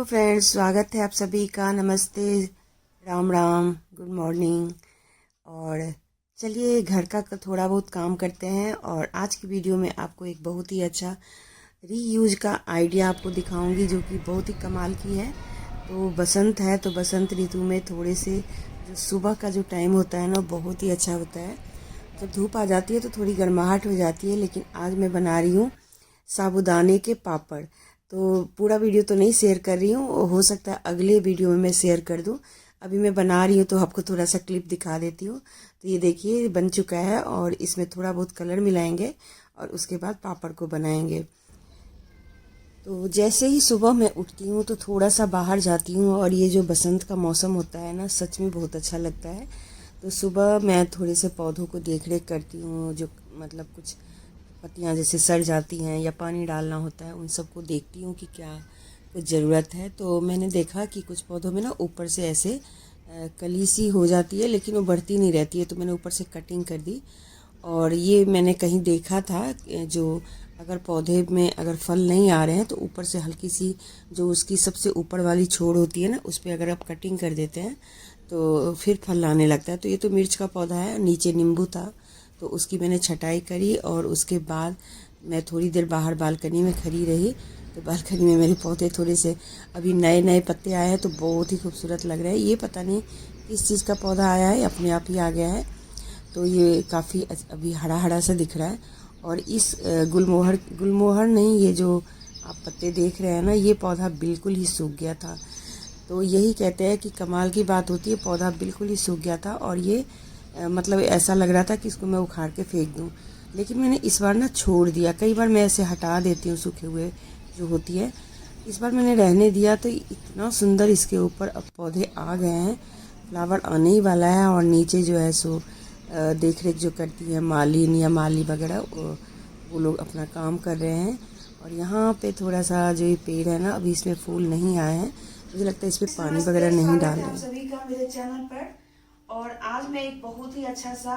Friends, स्वागत है आप सभी का। नमस्ते, राम राम, गुड मॉर्निंग। और चलिए घर का थोड़ा बहुत काम करते हैं। और आज की वीडियो में आपको एक बहुत ही अच्छा रीयूज का आइडिया आपको दिखाऊंगी जो कि बहुत ही कमाल की है। तो बसंत है, तो बसंत ऋतु में थोड़े से जो सुबह का जो टाइम होता है ना, बहुत ही अच्छा होता है। जब धूप आ जाती है तो थोड़ी गर्माहट हो जाती है। लेकिन आज मैं बना रही हूँ साबूदाने के पापड़। तो पूरा वीडियो तो नहीं शेयर कर रही हूँ, हो सकता है अगले वीडियो में मैं शेयर कर दूँ। अभी मैं बना रही हूँ तो आपको थोड़ा सा क्लिप दिखा देती हूँ। तो ये देखिए बन चुका है और इसमें थोड़ा बहुत कलर मिलाएंगे और उसके बाद पापड़ को बनाएंगे। तो जैसे ही सुबह मैं उठती हूँ तो थोड़ा सा बाहर जाती हूँ और ये जो बसंत का मौसम होता है ना, सच में बहुत अच्छा लगता है। तो सुबह मैं थोड़े से पौधों को देख रेख करती हूँ, जो मतलब कुछ पत्तियाँ जैसे सड़ जाती हैं या पानी डालना होता है, उन सबको देखती हूँ कि क्या कुछ ज़रूरत है। तो मैंने देखा कि कुछ पौधों में ना ऊपर से ऐसे कली सी हो जाती है, लेकिन वो बढ़ती नहीं रहती है। तो मैंने ऊपर से कटिंग कर दी। और ये मैंने कहीं देखा था जो अगर पौधे में अगर फल नहीं आ रहे हैं तो ऊपर से हल्की सी जो उसकी सबसे ऊपर वाली छोड़ होती है ना, उस पर अगर आप कटिंग कर देते हैं तो फिर फल आने लगता है। तो ये तो मिर्च का पौधा है, नीचे नींबू था तो उसकी मैंने छटाई करी। और उसके बाद मैं थोड़ी देर बाहर बालकनी में खड़ी रही। तो बालकनी में मेरे पौधे थोड़े से अभी नए नए पत्ते आए हैं तो बहुत ही खूबसूरत लग रहे हैं। ये पता नहीं किस चीज़ का पौधा आया है, अपने आप ही आ गया है। तो ये काफ़ी अभी हरा हरा सा दिख रहा है। और इस गुलमोहर नहीं, ये जो आप पत्ते देख रहे हैं ना, ये पौधा बिल्कुल ही सूख गया था। तो यही कहते हैं कि कमाल की बात होती है, पौधा बिल्कुल ही सूख गया था। और ये मतलब ऐसा लग रहा था कि इसको मैं उखाड़ के फेंक दूं। लेकिन मैंने इस बार ना छोड़ दिया। कई बार मैं ऐसे हटा देती हूँ सूखे हुए जो होती है, इस बार मैंने रहने दिया। तो इतना सुंदर इसके ऊपर अब पौधे आ गए हैं, फ्लावर आने ही वाला है। और नीचे जो है सो देख रेख जो करती है मालिन या माली वगैरह, वो लोग अपना काम कर रहे हैं। और यहाँ पे थोड़ा सा जो ये पेड़ है ना, अभी इसमें फूल नहीं आए हैं, मुझे लगता है इस पर पानी वगैरह नहीं डाल रहे हैं। सभी का मेरे चैनल पर। और आज मैं एक बहुत ही अच्छा सा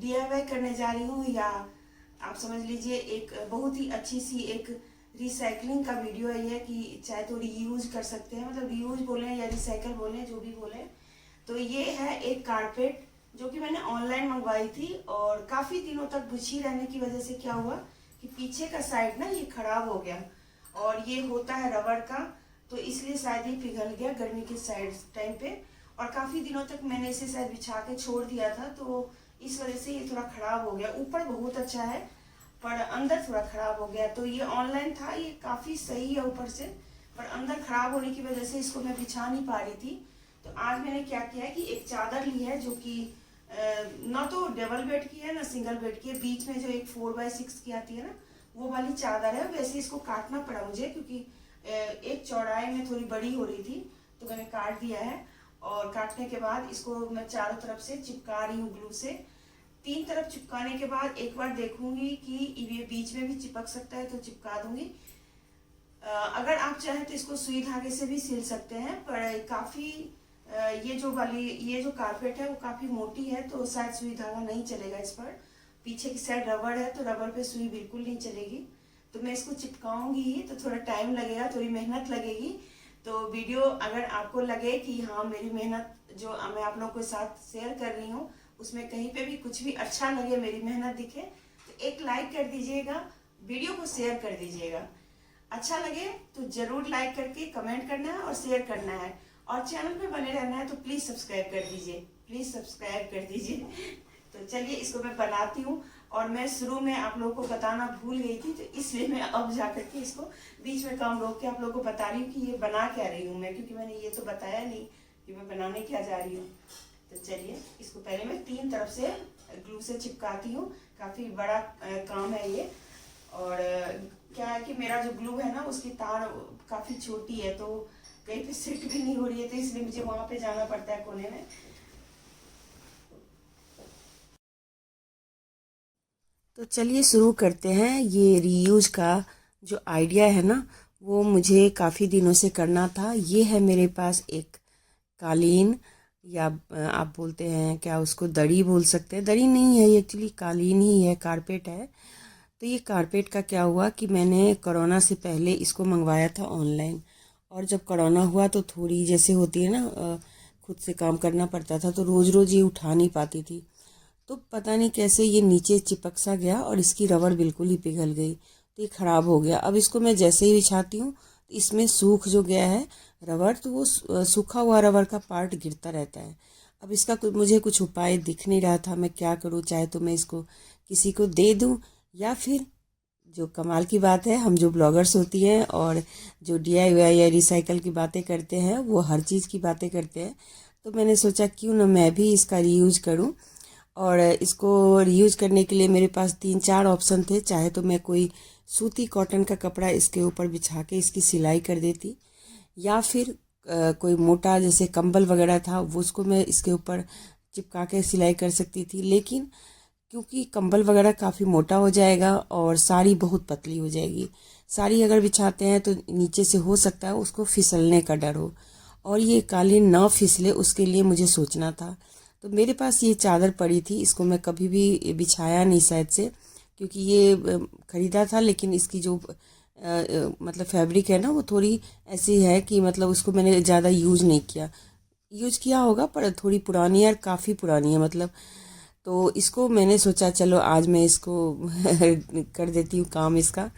डीआईवाई करने जा रही हूँ, या आप समझ लीजिए एक बहुत ही अच्छी सी एक रिसाइकलिंग का वीडियो है ये, कि चाहे तो रीयूज कर सकते हैं, मतलब रीयूज बोले या रिसाइकल बोले, जो भी बोले। तो ये है एक कारपेट जो कि मैंने ऑनलाइन मंगवाई थी। और काफी दिनों तक बिछी रहने की वजह से क्या हुआ कि पीछे का साइड ना ये खराब हो गया। और ये होता है रबड़ का, तो इसलिए शायद ये पिघल गया गर्मी के साइड टाइम पे। और काफी दिनों तक मैंने इसे शायद बिछा के छोड़ दिया था, तो इस वजह से ये थोड़ा खराब हो गया। ऊपर बहुत अच्छा है पर अंदर थोड़ा खराब हो गया। तो ये ऑनलाइन था, ये काफी सही है ऊपर से, पर अंदर खराब होने की वजह से इसको मैं बिछा नहीं पा रही थी। तो आज मैंने क्या किया है कि एक चादर ली है जो कि ना तो डबल बेड की है ना सिंगल बेड की है, बीच में जो एक 4x6 की आती है ना, वो वाली चादर है। वैसे इसको काटना पड़ा मुझे, क्योंकि एक चौड़ाई में थोड़ी बड़ी हो रही थी, तो मैंने काट दिया है। और काटने के बाद इसको मैं चारों तरफ से चिपका रही हूँ ग्लू से। 3 तरफ चिपकाने के बाद एक बार देखूंगी कि ये बीच में भी चिपक सकता है तो चिपका दूंगी। अगर आप चाहें तो इसको सुई धागे से भी सिल सकते हैं, पर काफी ये जो कारपेट है वो काफी मोटी है, तो शायद सुई धागा नहीं चलेगा इस पर। पीछे की साइड रबड़ है तो रबड़ पे सुई बिल्कुल नहीं चलेगी। तो मैं इसको चिपकाऊंगी ही, तो थोड़ा टाइम लगेगा, थोड़ी मेहनत लगेगी। तो वीडियो अगर आपको लगे कि हाँ मेरी मेहनत जो मैं आप लोगों के साथ शेयर कर रही हूँ उसमें कहीं पे भी कुछ भी अच्छा लगे, मेरी मेहनत दिखे, तो एक लाइक कर दीजिएगा, वीडियो को शेयर कर दीजिएगा। अच्छा लगे तो जरूर लाइक करके कमेंट करना है और शेयर करना है। और चैनल पे बने रहना है तो प्लीज सब्सक्राइब कर दीजिए, प्लीज सब्सक्राइब कर दीजिए। तो चलिए इसको मैं बनाती हूँ। और मैं शुरू में आप लोगों को बताना भूल गई थी, तो इसलिए मैं अब जाकर के इसको बीच में काम रोक के आप लोगों को बता रही हूँ कि ये बना क्या रही हूँ मैं, क्योंकि मैंने ये तो बताया नहीं कि मैं बनाने क्या जा रही हूँ। तो चलिए इसको पहले मैं 3 तरफ से ग्लू से चिपकाती हूँ। काफी बड़ा काम है ये। और क्या है कि मेरा जो ग्लू है ना उसकी तार काफी छोटी है, तो कहीं पे सेट भी नहीं हो रही है, तो इसलिए मुझे वहां पे जाना पड़ता है कोने में। तो चलिए शुरू करते हैं। ये रीयूज का जो आइडिया है ना, वो मुझे काफ़ी दिनों से करना था। ये है मेरे पास एक कालीन, या आप बोलते हैं क्या, उसको दरी बोल सकते हैं। दरी नहीं है ये, एक्चुअली कालीन ही है, कारपेट है। तो ये कारपेट का क्या हुआ कि मैंने कोरोना से पहले इसको मंगवाया था ऑनलाइन। और जब कोरोना हुआ तो थोड़ी जैसे होती है ना, खुद से काम करना पड़ता था, तो रोज़ रोज़ ये उठा नहीं पाती थी। तो पता नहीं कैसे ये नीचे चिपक सा गया और इसकी रबड़ बिल्कुल ही पिघल गई, तो ये ख़राब हो गया। अब इसको मैं जैसे ही बिछाती हूँ तो इसमें सूख जो गया है रबड़, तो वो सूखा हुआ रबड़ का पार्ट गिरता रहता है। अब इसका मुझे कुछ उपाय दिख नहीं रहा था, मैं क्या करूँ। चाहे तो मैं इसको किसी को दे दूँ, या फिर जो कमाल की बात है, हम जो ब्लॉगर्स होती हैं और जो DIY या रिसाइकल की बातें करते हैं, वो हर चीज़ की बातें करते हैं। तो मैंने सोचा क्यों ना मैं भी इसका रीयूज करूं। और इसको रीयूज करने के लिए मेरे पास 3-4 ऑप्शन थे। चाहे तो मैं कोई सूती कॉटन का कपड़ा इसके ऊपर बिछा के इसकी सिलाई कर देती, या फिर कोई मोटा जैसे कंबल वगैरह था वो उसको मैं इसके ऊपर चिपका के सिलाई कर सकती थी। लेकिन क्योंकि कंबल वगैरह काफ़ी मोटा हो जाएगा और साड़ी बहुत पतली हो जाएगी, साड़ी अगर बिछाते हैं तो नीचे से हो सकता है उसको फिसलने का डर हो, और ये कालीन ना फिसले उसके लिए मुझे सोचना था। तो मेरे पास ये चादर पड़ी थी, इसको मैं कभी भी बिछाया नहीं शायद से, क्योंकि ये ख़रीदा था, लेकिन इसकी जो मतलब फैब्रिक है ना, वो थोड़ी ऐसी है कि मतलब उसको मैंने ज़्यादा यूज़ किया होगा, पर थोड़ी पुरानी है, काफ़ी पुरानी है मतलब। तो इसको मैंने सोचा चलो आज मैं इसको कर देती हूँ काम इसका।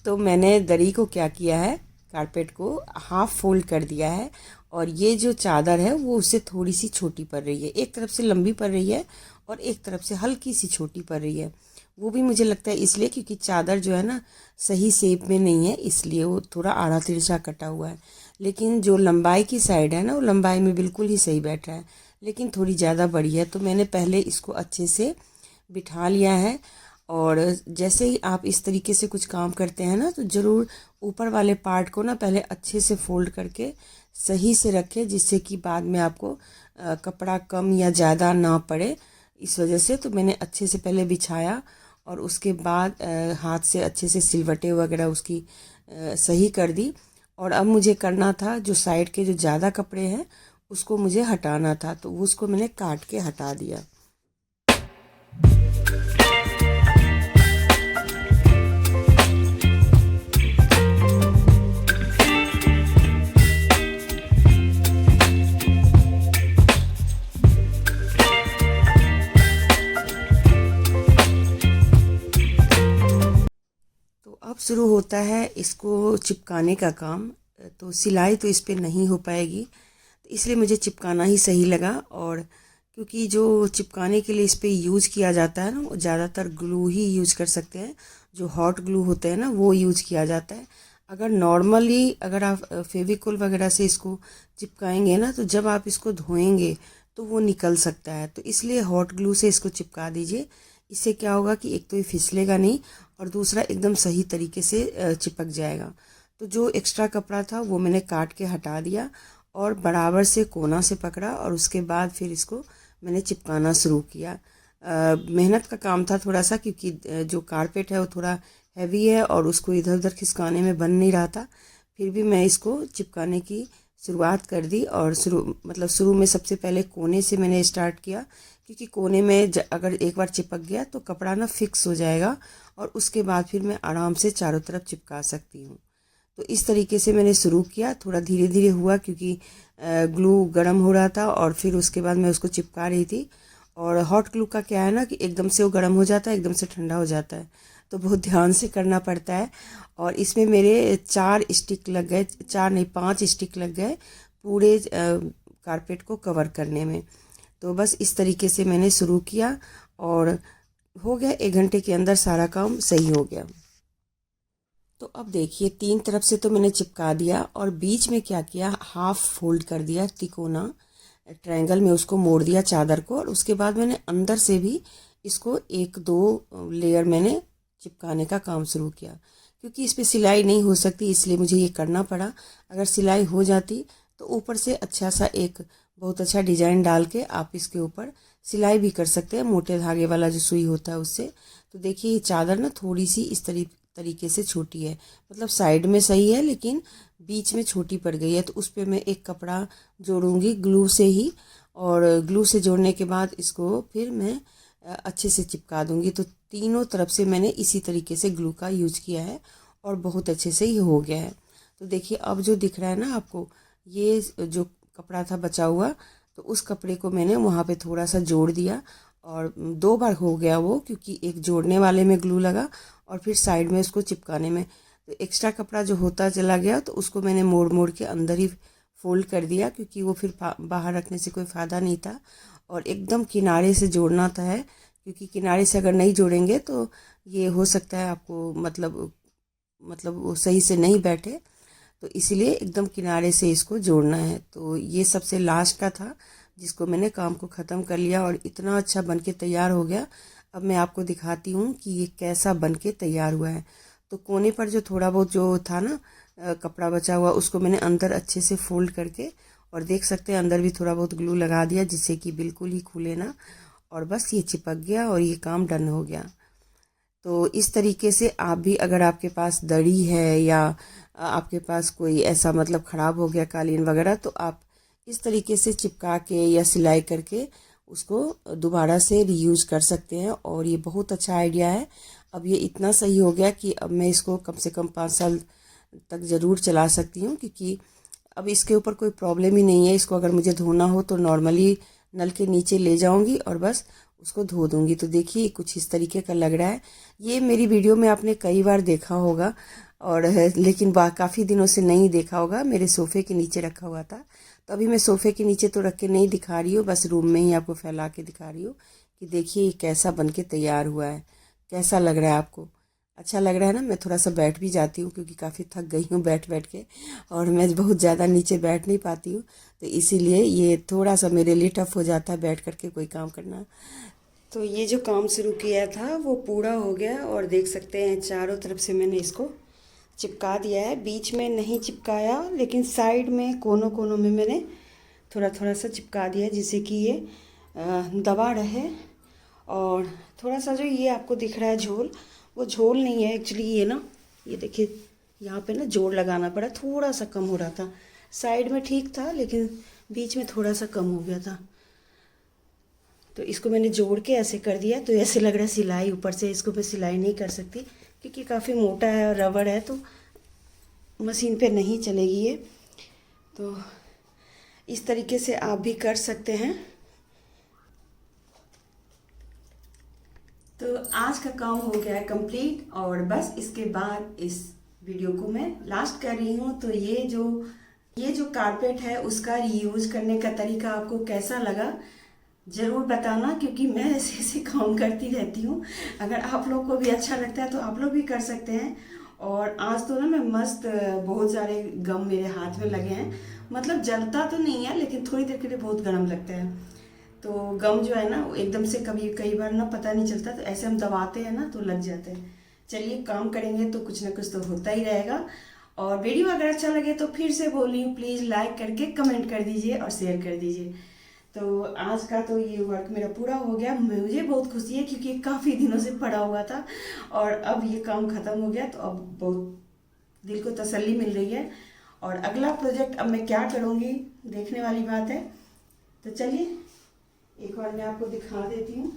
तो मैंने दरी को क्या किया है, कारपेट को हाफ फोल्ड कर दिया है, और ये जो चादर है वो उससे थोड़ी सी छोटी पड़ रही है। एक तरफ से लंबी पड़ रही है और एक तरफ से हल्की सी छोटी पड़ रही है। वो भी मुझे लगता है इसलिए क्योंकि चादर जो है ना सही शेप में नहीं है, इसलिए वो थोड़ा आड़ा तिरछा कटा हुआ है। लेकिन जो लंबाई की साइड है ना, वो लंबाई में बिल्कुल ही सही बैठ रहा है, लेकिन थोड़ी ज़्यादा बड़ी है। तो मैंने पहले इसको अच्छे से बिठा लिया है। और जैसे ही आप इस तरीके से कुछ काम करते हैं ना, तो ज़रूर ऊपर वाले पार्ट को ना पहले अच्छे से फोल्ड करके सही से रखें, जिससे कि बाद में आपको कपड़ा कम या ज़्यादा ना पड़े। इस वजह से तो मैंने अच्छे से पहले बिछाया, और उसके बाद हाथ से अच्छे से सिलवटें वगैरह उसकी सही कर दी। और अब मुझे करना था, जो साइड के जो ज़्यादा कपड़े हैं उसको मुझे हटाना था, तो उसको मैंने काट के हटा दिया। तो अब शुरू होता है इसको चिपकाने का काम। तो सिलाई तो इस पर नहीं हो पाएगी, तो इसलिए मुझे चिपकाना ही सही लगा। और क्योंकि जो चिपकाने के लिए इस पर यूज़ किया जाता है ना, वो ज़्यादातर ग्लू ही यूज़ कर सकते हैं। जो हॉट ग्लू होते हैं ना, वो यूज़ किया जाता है। अगर नॉर्मली अगर आप फेविकोल वगैरह से इसको चिपकाएंगे ना, तो जब आप इसको धोएंगे तो वो निकल सकता है। तो इसलिए हॉट ग्लू से इसको चिपका दीजिए। इससे क्या होगा कि एक तो ये फिसलेगा नहीं, और दूसरा एकदम सही तरीके से चिपक जाएगा। तो जो एक्स्ट्रा कपड़ा था वो मैंने काट के हटा दिया, और बराबर से कोना से पकड़ा, और उसके बाद फिर इसको मैंने चिपकाना शुरू किया। मेहनत का काम था थोड़ा सा, क्योंकि जो कारपेट है वो थोड़ा हैवी है और उसको इधर उधर खिसकाने में बन नहीं रहा था। फिर भी मैं इसको चिपकाने की शुरुआत कर दी, और शुरू में सबसे पहले कोने से मैंने स्टार्ट किया, क्योंकि कोने में अगर एक बार चिपक गया तो कपड़ा ना फिक्स हो जाएगा, और उसके बाद फिर मैं आराम से चारों तरफ चिपका सकती हूँ। तो इस तरीके से मैंने शुरू किया, थोड़ा धीरे धीरे हुआ, क्योंकि ग्लू गर्म हो रहा था, और फिर उसके बाद मैं उसको चिपका रही थी। और हॉट ग्लू का क्या है ना कि एकदम से वो गर्म हो जाता है, एकदम से ठंडा हो जाता है, तो बहुत ध्यान से करना पड़ता है। और इसमें मेरे 4 स्टिक लग गए, 4 नहीं 5 स्टिक लग गए पूरे कारपेट को कवर करने में। तो बस इस तरीके से मैंने शुरू किया, और हो गया 1 घंटे के अंदर सारा काम सही हो गया। तो अब देखिए 3 तरफ से तो मैंने चिपका दिया, और बीच में क्या किया, हाफ फोल्ड कर दिया, तिकोना ट्रायंगल में उसको मोड़ दिया चादर को। और उसके बाद मैंने अंदर से भी इसको 1-2 लेयर मैंने चिपकाने का काम शुरू किया, क्योंकि इस पर सिलाई नहीं हो सकती, इसलिए मुझे ये करना पड़ा। अगर सिलाई हो जाती तो ऊपर से अच्छा सा एक बहुत अच्छा डिजाइन डाल के आप इसके ऊपर सिलाई भी कर सकते हैं, मोटे धागे वाला जो सुई होता है उससे। तो देखिए ये चादर ना थोड़ी सी इस तरीके से छोटी है, मतलब साइड में सही है लेकिन बीच में छोटी पड़ गई है। तो उस पर मैं एक कपड़ा जोड़ूंगी ग्लू से ही, और ग्लू से जोड़ने के बाद इसको फिर मैं अच्छे से चिपका दूंगी। तो तीनों तरफ से मैंने इसी तरीके से ग्लू का यूज किया है, और बहुत अच्छे से ही हो गया है। तो देखिए अब जो दिख रहा है ना आपको, ये जो कपड़ा था बचा हुआ, तो उस कपड़े को मैंने वहाँ पे थोड़ा सा जोड़ दिया और 2 बार हो गया वो, क्योंकि एक जोड़ने वाले में ग्लू लगा और फिर साइड में उसको चिपकाने में, तो एक्स्ट्रा कपड़ा जो होता चला गया, तो उसको मैंने मोड़ मोड़ के अंदर ही फोल्ड कर दिया, क्योंकि वो फिर बाहर रखने से कोई फ़ायदा नहीं था। और एकदम किनारे से जोड़ना था है, क्योंकि किनारे से अगर नहीं जोड़ेंगे तो ये हो सकता है आपको मतलब वो सही से नहीं बैठे, तो इसीलिए एकदम किनारे से इसको जोड़ना है। तो ये सबसे लास्ट का था जिसको मैंने काम को ख़त्म कर लिया और इतना अच्छा बन के तैयार हो गया। अब मैं आपको दिखाती हूँ कि ये कैसा बन के तैयार हुआ है। तो कोने पर जो थोड़ा बहुत जो था ना कपड़ा बचा हुआ, उसको मैंने अंदर अच्छे से फोल्ड करके, और देख सकते हैं अंदर भी थोड़ा बहुत ग्लू लगा दिया, जिससे कि बिल्कुल ही खुले ना, और बस ये चिपक गया और ये काम डन हो गया। तो इस तरीके से आप भी, अगर आपके पास दड़ी है या आपके पास कोई ऐसा मतलब ख़राब हो गया कालीन वगैरह, तो आप इस तरीके से चिपका के या सिलाई करके उसको दोबारा से रीयूज़ कर सकते हैं। और ये बहुत अच्छा आइडिया है। अब ये इतना सही हो गया कि अब मैं इसको कम से कम 5 साल तक ज़रूर चला सकती हूँ, क्योंकि अब इसके ऊपर कोई प्रॉब्लम ही नहीं है। इसको अगर मुझे धोना हो तो नॉर्मली नल के नीचे ले जाऊंगी और बस उसको धो दूंगी। तो देखिए कुछ इस तरीके का लग रहा है। ये मेरी वीडियो में आपने कई बार देखा होगा, और लेकिन काफ़ी दिनों से नहीं देखा होगा। मेरे सोफ़े के नीचे रखा हुआ था, तो अभी मैं सोफ़े के नीचे तो रख के नहीं दिखा रही हूँ, बस रूम में ही आपको फैला के दिखा रही हूँ कि देखिए ये कैसा बन के तैयार हुआ है। कैसा लग रहा है आपको? अच्छा लग रहा है ना? मैं थोड़ा सा बैठ भी जाती हूँ, क्योंकि काफ़ी थक गई हूँ बैठ बैठ के, और मैं बहुत ज़्यादा नीचे बैठ नहीं पाती हूँ, तो इसीलिए ये थोड़ा सा मेरे लिए टफ हो जाता है बैठ करके कोई काम करना। तो ये जो काम शुरू किया था वो पूरा हो गया, और देख सकते हैं चारों तरफ से मैंने इसको चिपका दिया है। बीच में नहीं चिपकाया, लेकिन साइड में कोनों कोनों में मैंने थोड़ा थोड़ा सा चिपका दिया, जिससे कि ये दबा रहे। और थोड़ा सा जो ये आपको दिख रहा है झोल, वो झोल नहीं है एक्चुअली, ये ना, ये देखिए यहाँ पे ना जोड़ लगाना पड़ा, थोड़ा सा कम हो रहा था। साइड में ठीक था, लेकिन बीच में थोड़ा सा कम हो गया था, तो इसको मैंने जोड़ के ऐसे कर दिया। तो ऐसे लग रहा है सिलाई ऊपर से, इसको मैं सिलाई नहीं कर सकती क्योंकि काफ़ी मोटा है और रबड़ है, तो मशीन पे नहीं चलेगी ये। तो इस तरीके से आप भी कर सकते हैं। तो आज का काम हो गया है कंप्लीट, और बस इसके बाद इस वीडियो को मैं लास्ट कर रही हूँ। तो ये जो कारपेट है उसका रीयूज करने का तरीका आपको कैसा लगा ज़रूर बताना, क्योंकि मैं ऐसे ऐसे काम करती रहती हूँ। अगर आप लोग को भी अच्छा लगता है तो आप लोग भी कर सकते हैं। और आज तो ना मैं मस्त, बहुत सारे गम मेरे हाथ में लगे हैं, मतलब जलता तो नहीं है, लेकिन थोड़ी देर के लिए बहुत गर्म लगता है। तो गम जो है ना, वो एकदम से कई बार ना पता नहीं चलता, तो ऐसे हम दबाते हैं ना तो लग जाते हैं। चलिए, काम करेंगे तो कुछ ना कुछ तो होता ही रहेगा। और वीडियो अगर अच्छा लगे तो फिर से बोल रही हूँ, प्लीज़ लाइक करके कमेंट कर दीजिए और शेयर कर दीजिए। तो आज का तो ये वर्क मेरा पूरा हो गया। मुझे बहुत खुशी है, क्योंकि काफ़ी दिनों से पड़ा हुआ था और अब ये काम ख़त्म हो गया, तो अब बहुत दिल को तसल्ली मिल रही है। और अगला प्रोजेक्ट अब मैं क्या करूँगी, देखने वाली बात है। तो चलिए एक बार मैं आपको दिखा देती हूँ।